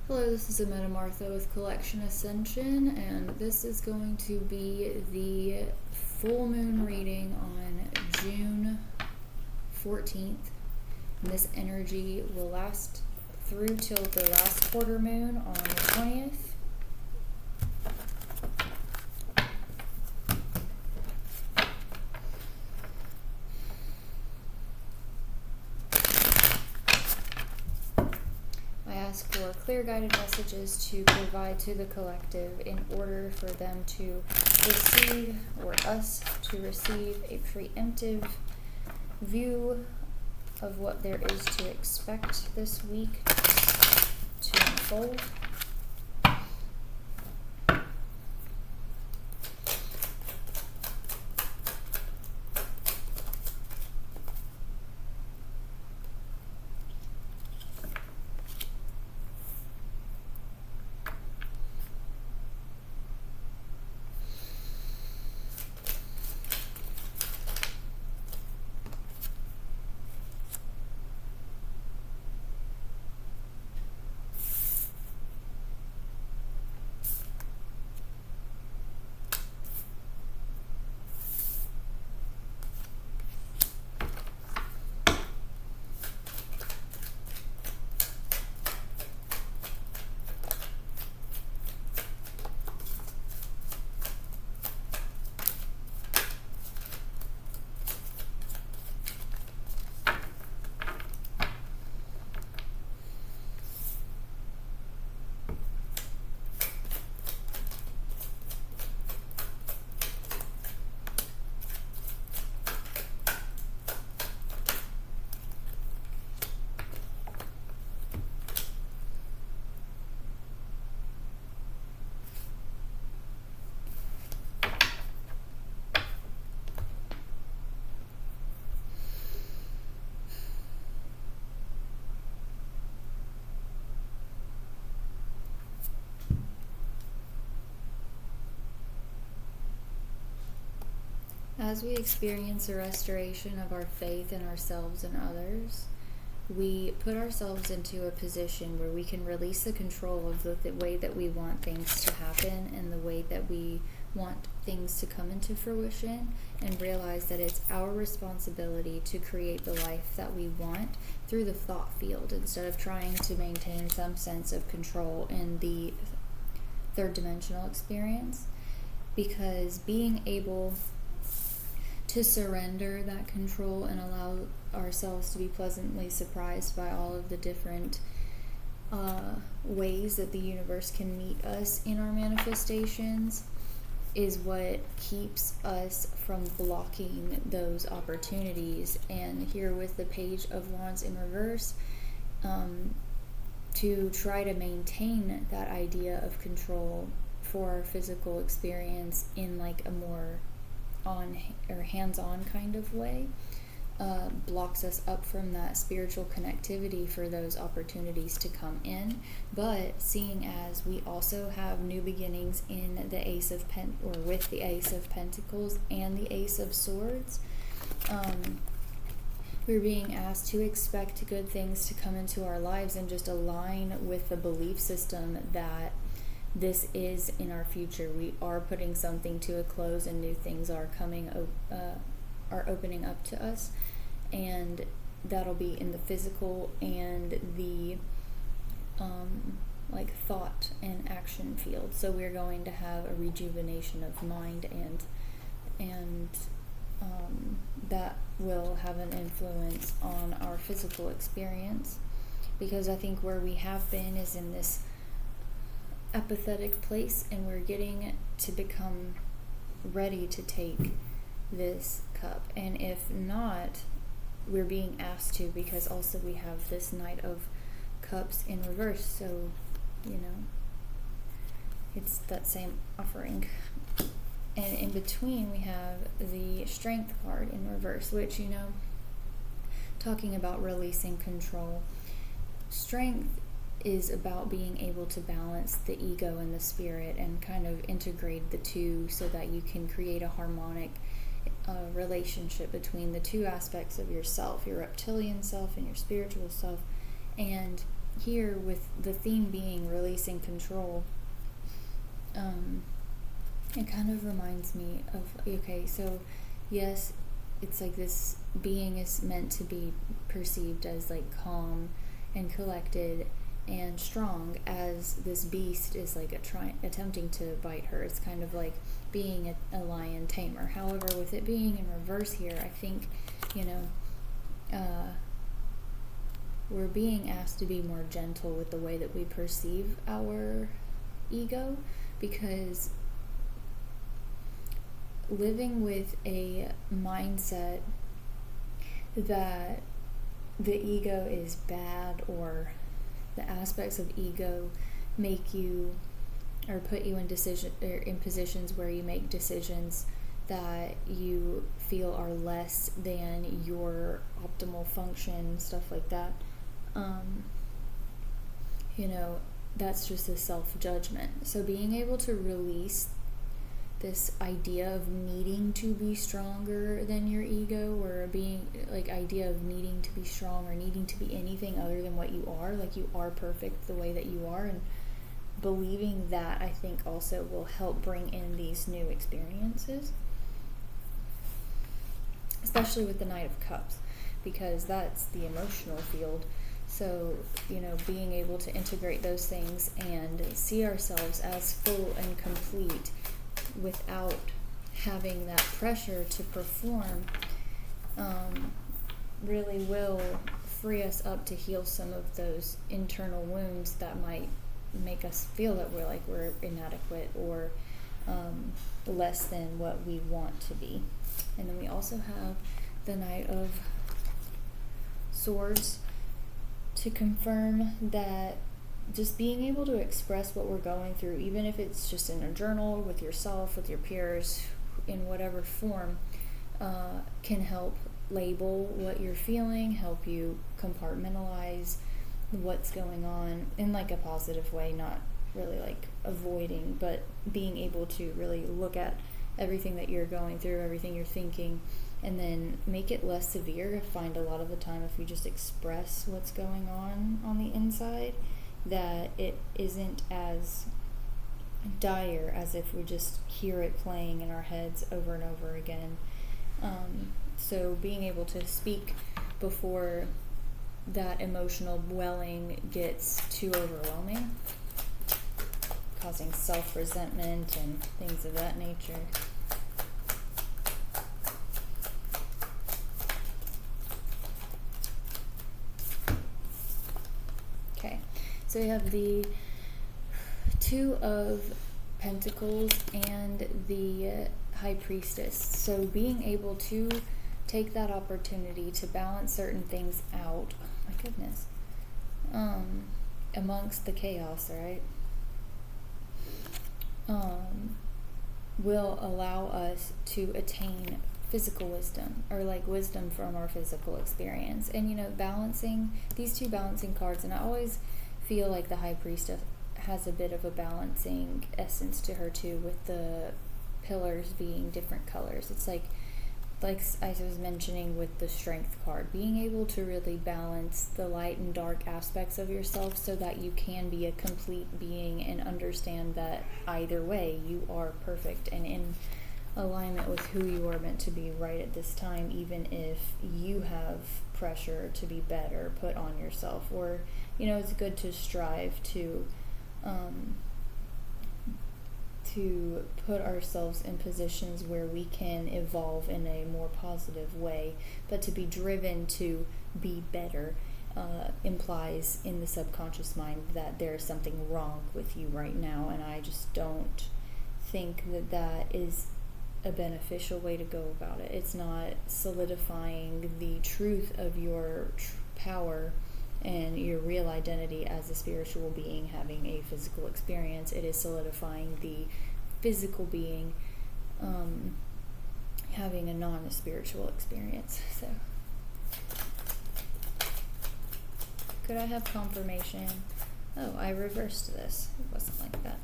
Hello, this is Ametamartha with Collection Ascension, and this is going to be the full moon reading on June 14th. And this energy will last through till the last quarter moon on the 20th. For clear guided messages to provide to the collective in order for them to receive, or us to receive, a preemptive view of what there is to expect this week to unfold. As we experience a restoration of our faith in ourselves and others, we put ourselves into a position where we can release the control of the way that we want things to happen and the way that we want things to come into fruition, and realize that it's our responsibility to create the life that we want through the thought field instead of trying to maintain some sense of control in the third dimensional experience. Because being able to surrender that control and allow ourselves to be pleasantly surprised by all of the different ways that the universe can meet us in our manifestations is what keeps us from blocking those opportunities. And here with the Page of Wands in reverse, to try to maintain that idea of control for our physical experience in like a more on or hands-on kind of way, blocks us up from that spiritual connectivity for those opportunities to come in. But seeing as we also have new beginnings in the Ace of with the Ace of Pentacles and the Ace of Swords, we're being asked to expect good things to come into our lives and just align with the belief system that this is in our future. We are putting something to a close, and new things are coming, are opening up to us, and that'll be in the physical and the like thought and action field. So we're going to have a rejuvenation of mind, and that will have an influence on our physical experience, because I think where we have been is in this apathetic place, and we're getting to become ready to take this cup. And if not, we're being asked to, because also we have this Knight of Cups in reverse, so it's that same offering. And in between we have the Strength card in reverse, which, talking about releasing control, strength is about being able to balance the ego and the spirit and kind of integrate the two so that you can create a harmonic relationship between the two aspects of yourself, your reptilian self and your spiritual self. And here with the theme being releasing control, it kind of reminds me of, okay, so yes, it's like this being is meant to be perceived as like calm and collected and strong, as this beast is like attempting to bite her. It's kind of like being a lion tamer. However, with it being in reverse here, I think, we're being asked to be more gentle with the way that we perceive our ego, because living with a mindset that the ego is bad, or the aspects of ego make you or put you in positions where you make decisions that you feel are less than your optimal function, stuff like that. That's just a self-judgment. So being able to release this idea of needing to be stronger than your ego, or being like idea of needing to be strong or needing to be anything other than what you are, like you are perfect the way that you are, and believing that, I think also will help bring in these new experiences, especially with the Knight of Cups, because that's the emotional field. So, being able to integrate those things and see ourselves as full and complete without having that pressure to perform really will free us up to heal some of those internal wounds that might make us feel that we're inadequate or less than what we want to be. And then we also have the Knight of Swords to confirm that just being able to express what we're going through, even if it's just in a journal, with yourself, with your peers, in whatever form, can help label what you're feeling, help you compartmentalize what's going on in like a positive way, not really like avoiding, but being able to really look at everything that you're going through, everything you're thinking, and then make it less severe. I find a lot of the time if we just express what's going on the inside, that it isn't as dire as if we just hear it playing in our heads over and over again. So being able to speak before that emotional welling gets too overwhelming, causing self-resentment and things of that nature. Okay, so we have the Two of Pentacles and the High Priestess. So being able to take that opportunity to balance certain things out, oh my goodness, amongst the chaos, right? Will allow us to attain physical wisdom, or like wisdom from our physical experience. And balancing these two balancing cards, and I always feel like the High Priestess has a bit of a balancing essence to her too, with the pillars being different colors. It's like I was mentioning with the Strength card, being able to really balance the light and dark aspects of yourself so that you can be a complete being and understand that either way you are perfect and in alignment with who you are meant to be right at this time, even if you have pressure to be better put on yourself. Or it's good to strive to put ourselves in positions where we can evolve in a more positive way, but to be driven to be better implies in the subconscious mind that there's something wrong with you right now, and I just don't think that is a beneficial way to go about it. It's not solidifying the truth of your power and your real identity as a spiritual being having a physical experience. It is solidifying the physical being having a non-spiritual experience. So could I have confirmation? Oh, I reversed this. It wasn't like that.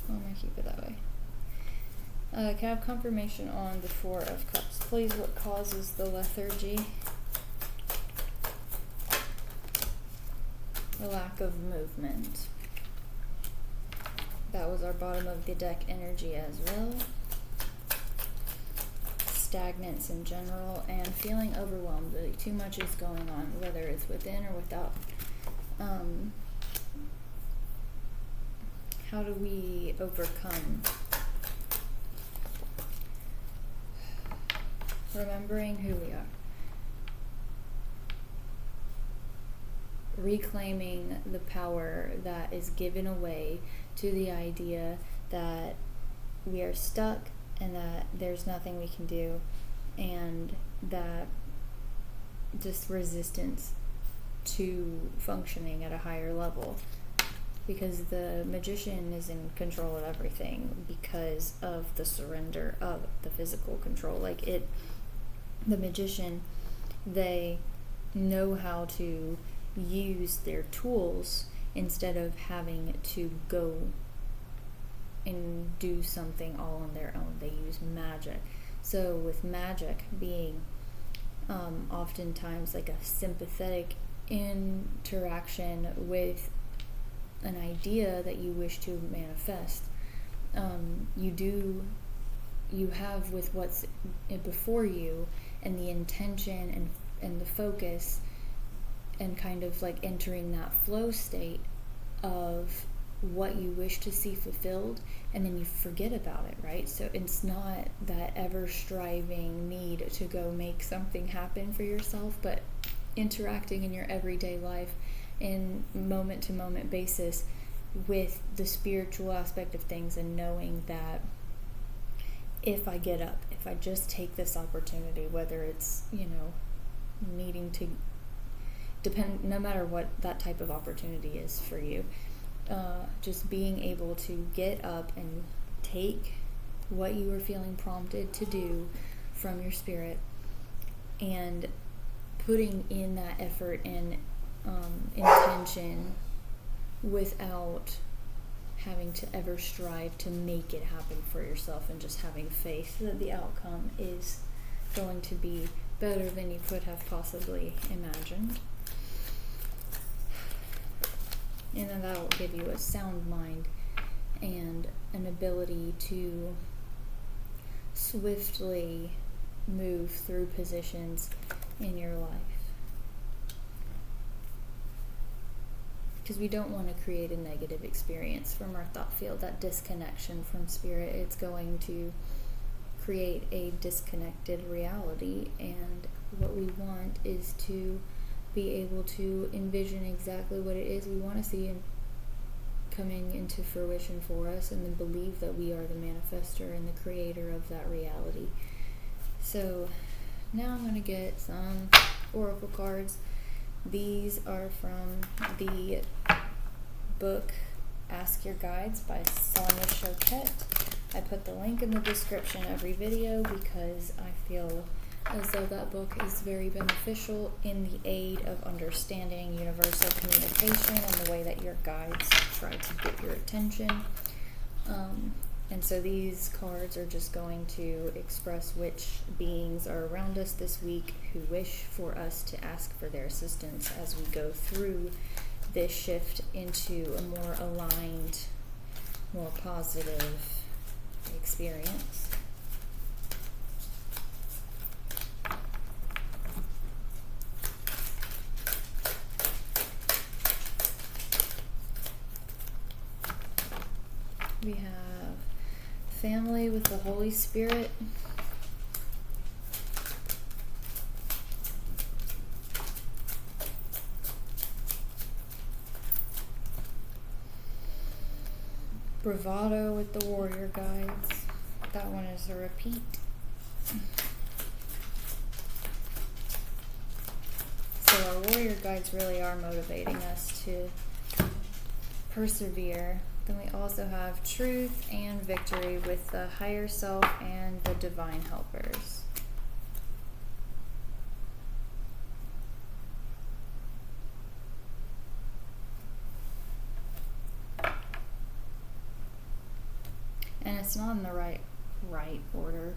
I'm going to keep it that way. Can I have confirmation on the Four of Cups? Please, what causes the lethargy? A lack of movement. That was our bottom of the deck energy as well. Stagnance in general and feeling overwhelmed. Like too much is going on, whether it's within or without. How do we overcome? Remembering who we are. Reclaiming the power that is given away to the idea that we are stuck and that there's nothing we can do, and that just resistance to functioning at a higher level, because the magician is in control of everything because of the surrender of the physical control. Like the magician, they know how to use their tools instead of having to go and do something all on their own. They use magic. So with magic being oftentimes like a sympathetic interaction with an idea that you wish to manifest, you have with what's before you and the intention and the focus, and kind of like entering that flow state of what you wish to see fulfilled, and then you forget about it, right? So it's not that ever striving need to go make something happen for yourself, but interacting in your everyday life in moment to moment basis with the spiritual aspect of things, and knowing that if I get up, if I just take this opportunity, whether it's, needing to depend, no matter what that type of opportunity is for you, just being able to get up and take what you are feeling prompted to do from your spirit, and putting in that effort and intention without having to ever strive to make it happen for yourself, and just having faith that the outcome is going to be better than you could have possibly imagined. And then that will give you a sound mind and an ability to swiftly move through positions in your life. Because we don't want to create a negative experience from our thought field, that disconnection from spirit. It's going to create a disconnected reality, and what we want is to be able to envision exactly what it is we want to see coming into fruition for us, and then believe that we are the manifester and the creator of that reality. So now I'm going to get some oracle cards. These are from the book Ask Your Guides by Sonia Choquette. I put the link in the description of every video because I feel as though that book is very beneficial in the aid of understanding universal communication and the way that your guides try to get your attention. And so these cards are just going to express which beings are around us this week who wish for us to ask for their assistance as we go through this shift into a more aligned, more positive experience. We have family with the Holy Spirit. Bravado with the warrior guides. That one is a repeat. So our warrior guides really are motivating us to persevere. Then we also have truth and victory with the higher self and the divine helpers. And it's not in the right order,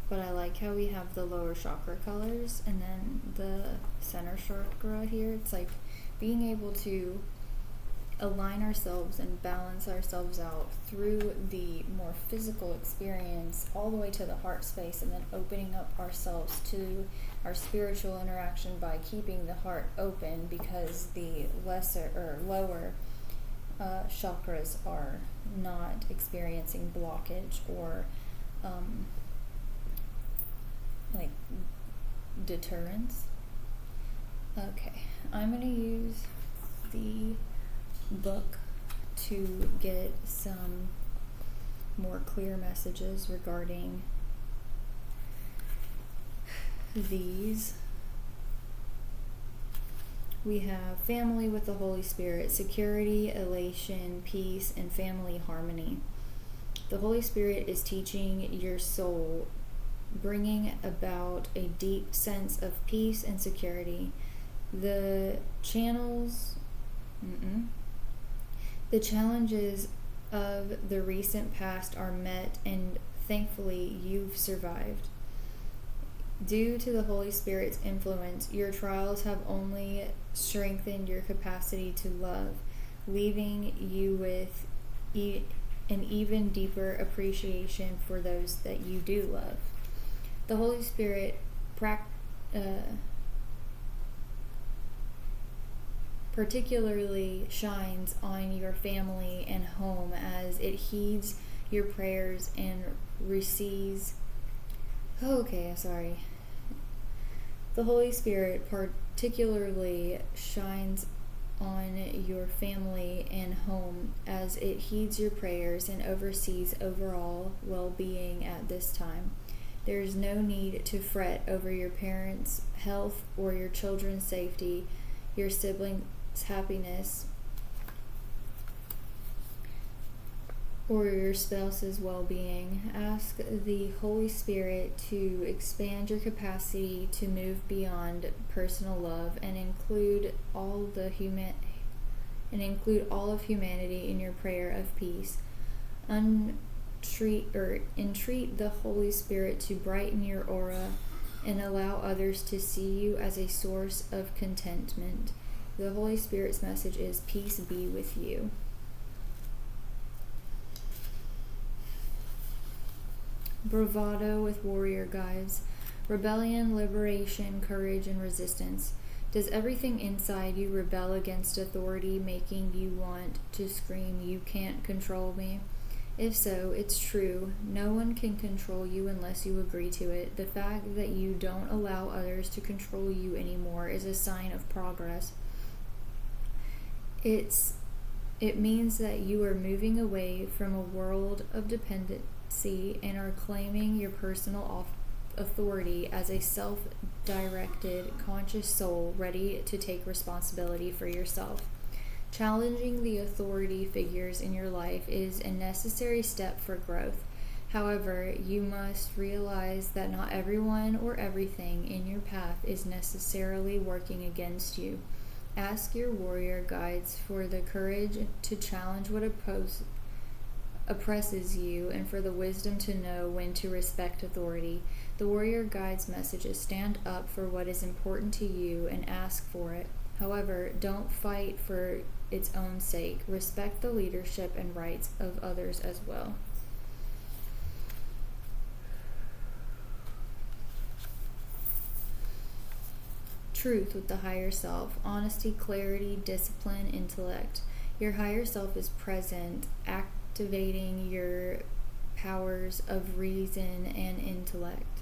but I like how we have the lower chakra colors and then the center chakra here. It's like being able to align ourselves and balance ourselves out through the more physical experience all the way to the heart space, and then opening up ourselves to our spiritual interaction by keeping the heart open, because the lesser or lower chakras are not experiencing blockage or like deterrence. Okay, I'm going to use the book to get some more clear messages regarding these. We have family with the Holy Spirit, security, elation, peace, and family harmony. The Holy Spirit is teaching your soul, bringing about a deep sense of peace and security. The challenges of the recent past are met, and thankfully you've survived. Due to the Holy Spirit's influence, your trials have only strengthened your capacity to love, leaving you with an even deeper appreciation for those that you do love. The Holy Spirit particularly shines on your family and home as it heeds your prayers and receives. The Holy Spirit particularly shines on your family and home as it heeds your prayers and oversees overall well-being at this time. There is no need to fret over your parents' health or your children's safety, your siblings' happiness, or your spouse's well-being. Ask the Holy Spirit to expand your capacity to move beyond personal love and include all of humanity in your prayer of peace. Entreat the Holy Spirit to brighten your aura and allow others to see you as a source of contentment. The Holy Spirit's message is peace be with you. Bravado with warrior guides. Rebellion, liberation, courage, and resistance. Does everything inside you rebel against authority, making you want to scream, "You can't control me"? If so, it's true. No one can control you unless you agree to it. The fact that you don't allow others to control you anymore is a sign of progress. It means that you are moving away from a world of dependency and are claiming your personal authority as a self-directed, conscious soul ready to take responsibility for yourself. Challenging the authority figures in your life is a necessary step for growth. However, you must realize that not everyone or everything in your path is necessarily working against you. Ask your warrior guides for the courage to challenge what oppresses you and for the wisdom to know when to respect authority. The warrior guide's message is stand up for what is important to you and ask for it. However, don't fight for its own sake. Respect the leadership and rights of others as well. Truth with the higher self. Honesty, clarity, discipline, intellect. Your higher self is present, activating your powers of reason and intellect.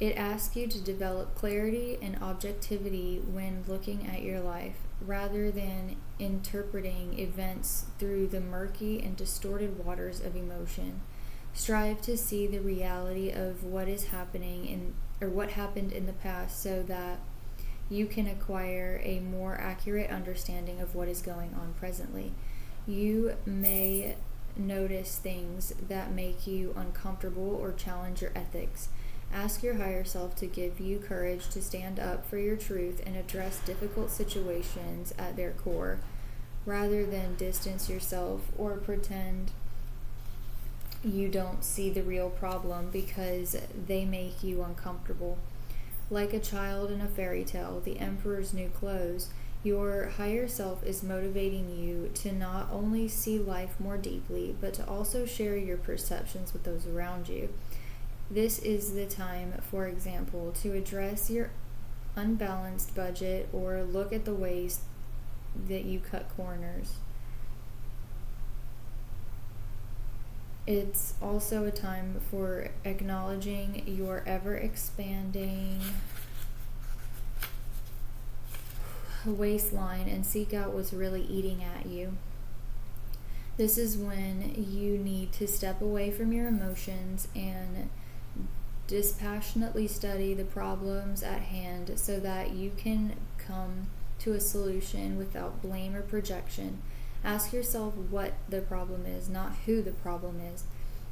It asks you to develop clarity and objectivity when looking at your life, rather than interpreting events through the murky and distorted waters of emotion. Strive to see the reality of what is happening what happened in the past, so that you can acquire a more accurate understanding of what is going on presently. You may notice things that make you uncomfortable or challenge your ethics. Ask your higher self to give you courage to stand up for your truth and address difficult situations at their core, rather than distance yourself or pretend you don't see the real problem because they make you uncomfortable. Like a child in a fairy tale, the emperor's new clothes, Your higher self is motivating you to not only see life more deeply, but to also share your perceptions with those around you. This is the time, for example, to address your unbalanced budget or look at the ways that you cut corners. It's also a time for acknowledging your ever-expanding waistline and seek out what's really eating at you. This is when you need to step away from your emotions and dispassionately study the problems at hand so that you can come to a solution without blame or projection. Ask yourself what the problem is, not who the problem is.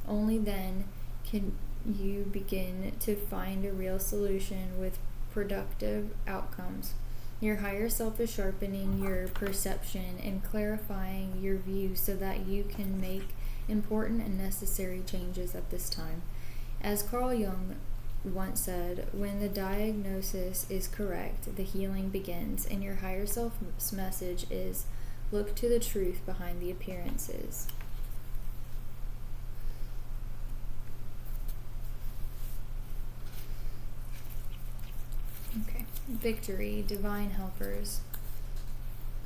Only then can you begin to find a real solution with productive outcomes. Your higher self is sharpening your perception and clarifying your view so that you can make important and necessary changes at this time. As Carl Jung once said, when the diagnosis is correct, the healing begins, and your higher self's message is, look to the truth behind the appearances. Okay. Victory, divine helpers,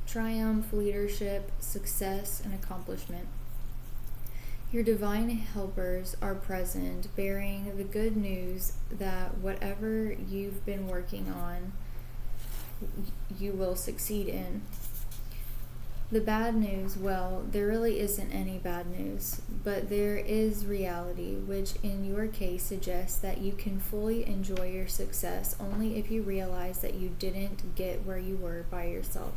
triumph, leadership, success, and accomplishment. Your divine helpers are present, bearing the good news that whatever you've been working on, you will succeed in. The bad news, well, there really isn't any bad news, but there is reality, which in your case suggests that you can fully enjoy your success only if you realize that you didn't get where you were by yourself.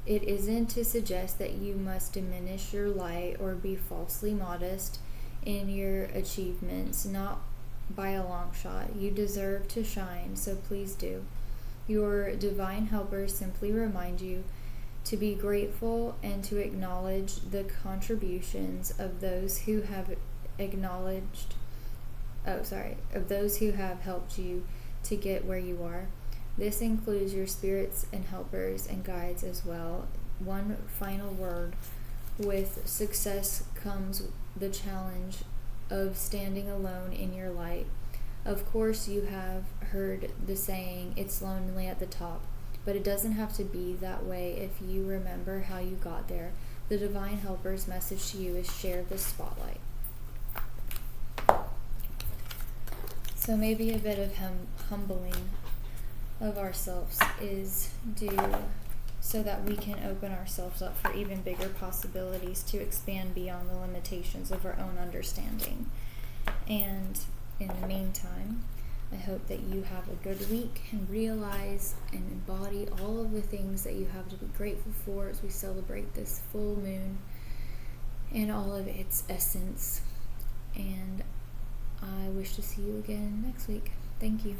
It isn't to suggest that you must diminish your light or be falsely modest in your achievements, not by a long shot. You deserve to shine, so please do. Your divine helpers simply remind you to be grateful and to acknowledge the contributions of those who have helped you to get where you are. This includes your spirits and helpers and guides as well. One final word: with success comes the challenge of standing alone in your light. Of course, you have heard the saying, it's lonely at the top. But it doesn't have to be that way if you remember how you got there. The divine helper's message to you is share the spotlight. So maybe a bit of humbling of ourselves is due so that we can open ourselves up for even bigger possibilities to expand beyond the limitations of our own understanding. And in the meantime, I hope that you have a good week and realize and embody all of the things that you have to be grateful for as we celebrate this full moon and all of its essence. And I wish to see you again next week. Thank you.